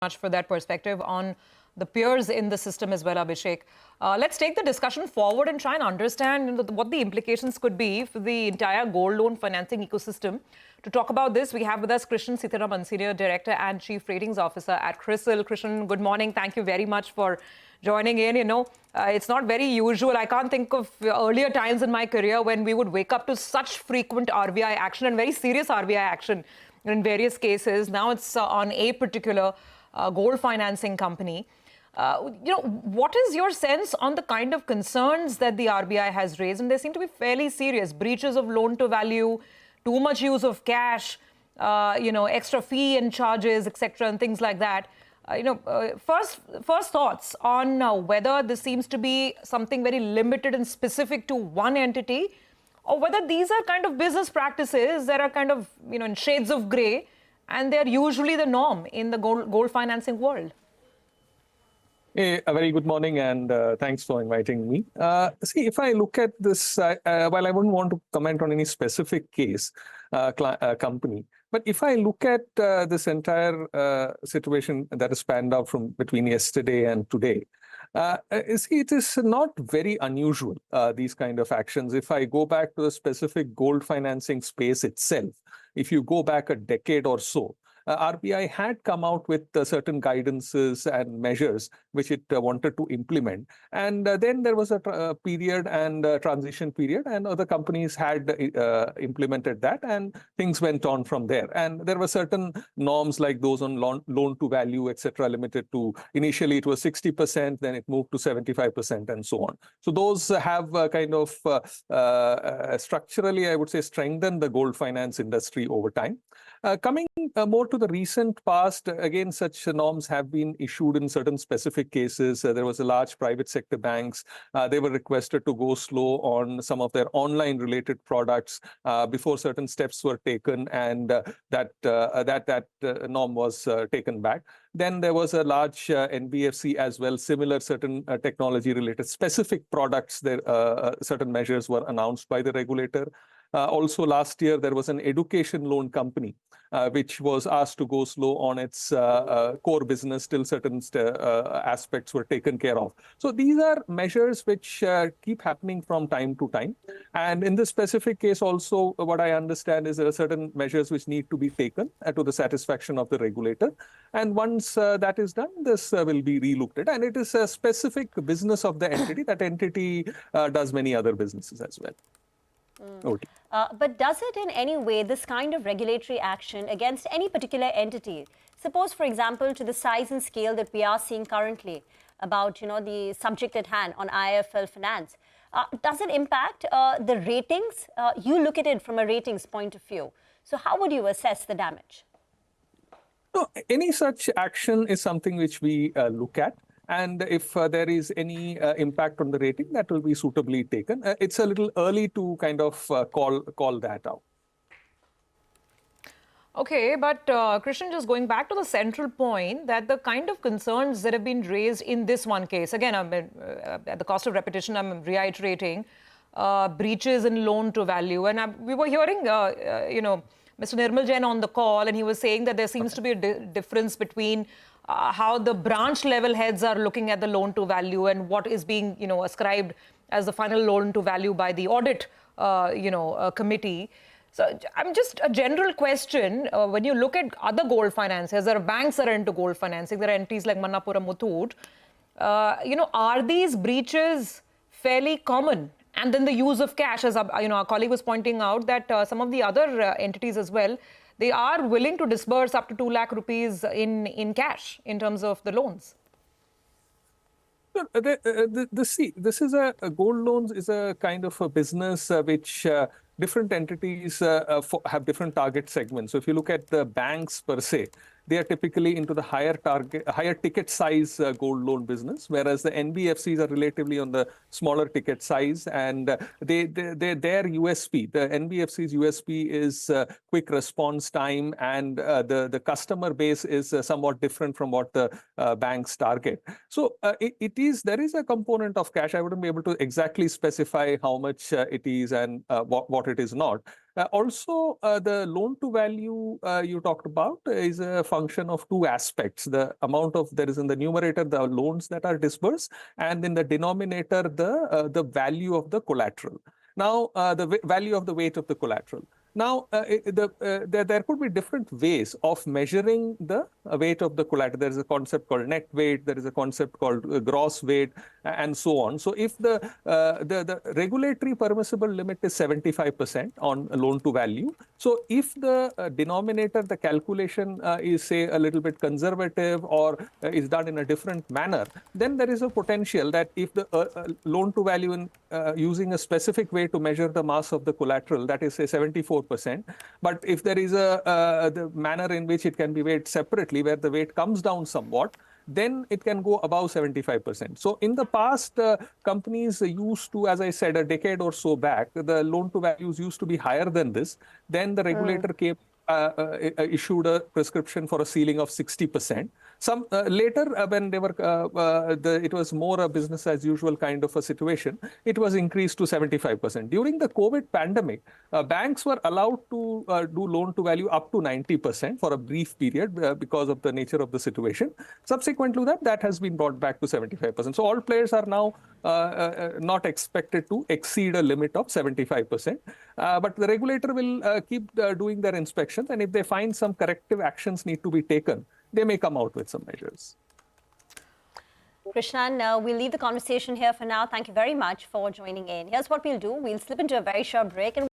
Much for that perspective on the peers in the system as well, Abhishek. Let's take the discussion forward and try and understand what the implications could be for the entire gold loan financing ecosystem. To talk about this, we have with us Krishnan, Sitaraman, Senior Director and Chief Ratings Officer at Crisil. Krishnan, good morning. Thank you very much for joining in. It's not very usual. I can't think of earlier times in my career when we would wake up to such frequent RBI action and very serious RBI action in various cases. Now it's on a particular gold financing company. What is your sense on the kind of concerns that the RBI has raised? And they seem to be fairly serious. Breaches of loan to value, too much use of cash, extra fee and charges, etc., and things like that. First thoughts on whether this seems to be something very limited and specific to one entity, or whether these are kind of business practices that are kind of, in shades of grey, and they're usually the norm in the gold financing world. Hey, a very good morning, and thanks for inviting me. See, if I look at this, while I wouldn't want to comment on any specific case, company, but if I look at this entire situation that has panned out from between yesterday and today, see, it is not very unusual, these kind of actions. If I go back to the specific gold financing space itself, if you go back a decade or so, RBI had come out with certain guidances and measures which it wanted to implement. And then there was a period and transition period, and other companies had implemented that, and things went on from there. And there were certain norms like those on loan to value, etc., limited to, initially it was 60%, then it moved to 75%, and so on. So those have kind of structurally, I would say, strengthened the gold finance industry over time. Coming more to the recent past, again, such norms have been issued in certain specific cases. There was a large private sector banks. They were requested to go slow on some of their online related products before certain steps were taken, and that norm was taken back. Then there was a large NBFC as well, similar certain technology related specific products. There certain measures were announced by the regulator. Also last year, there was an education loan company which was asked to go slow on its core business till certain aspects were taken care of. So these are measures which keep happening from time to time. And in this specific case also, what I understand is there are certain measures which need to be taken to the satisfaction of the regulator. And once that is done, this will be relooked at. And it is a specific business of the entity. That entity does many other businesses as well. Okay. But does it in any way, this kind of regulatory action against any particular entity, suppose, for example, to the size and scale that we are seeing currently about, the subject at hand on IIFL Finance, does it impact the ratings? You look at it from a ratings point of view. So how would you assess the damage? No, any such action is something which we look at. And if there is any impact on the rating, that will be suitably taken. It's a little early to kind of call that out. Okay, but Krishnan, just going back to the central point that the kind of concerns that have been raised in this one case, again, at the cost of repetition, I'm reiterating, breaches in loan to value. And we were hearing, Mr. Nirmal Jain on the call, and he was saying that there seems to be a difference between how the branch level heads are looking at the loan to value and what is being, ascribed as the final loan to value by the audit, committee. So I'm just a general question. When you look at other gold financiers, there are banks that are into gold financing. There are entities like Manappuram Muthoot. Are these breaches fairly common? And then the use of cash, as our colleague was pointing out, that some of the other entities as well, they are willing to disburse up to 2 lakh rupees in cash in terms of the loans. See, this is a gold loans is a kind of a business which different entities have different target segments. So if you look at the banks per se, they are typically into the higher ticket size gold loan business, whereas the NBFCs are relatively on the smaller ticket size, and their USP, the NBFC's USP is quick response time, and the customer base is somewhat different from what the banks target. So there is a component of cash. I wouldn't be able to exactly specify how much it is and what it is not. Also, the loan to value you talked about is a function of two aspects. The amount of, there is in the numerator, the loans that are disbursed, and in the denominator, the value of the collateral. Now, the value of the weight of the collateral. Now, there could be different ways of measuring the weight of the collateral. There is a concept called net weight. There is a concept called gross weight, and so on. So, if the regulatory permissible limit is 75% on loan to value, so if the denominator, the calculation is, say, a little bit conservative or is done in a different manner, then there is a potential that if the loan to value in using a specific way to measure the mass of the collateral, that is, say, 74%. But if there is the manner in which it can be weighed separately, where the weight comes down somewhat, then it can go above 75%. So in the past, companies used to, as I said, a decade or so back, the loan to values used to be higher than this. Then the regulator came, issued a prescription for a ceiling of 60%. Some later, when they were, it was more a business as usual kind of a situation, it was increased to 75%. During the COVID pandemic, banks were allowed to do loan to value up to 90% for a brief period because of the nature of the situation. Subsequent to that, that has been brought back to 75%. So all players are now not expected to exceed a limit of 75%. But the regulator will keep doing their inspections, and if they find some corrective actions need to be taken, they may come out with some measures. Krishnan, we'll leave the conversation here for now. Thank you very much for joining in. Here's what we'll do. We'll slip into a very short break. And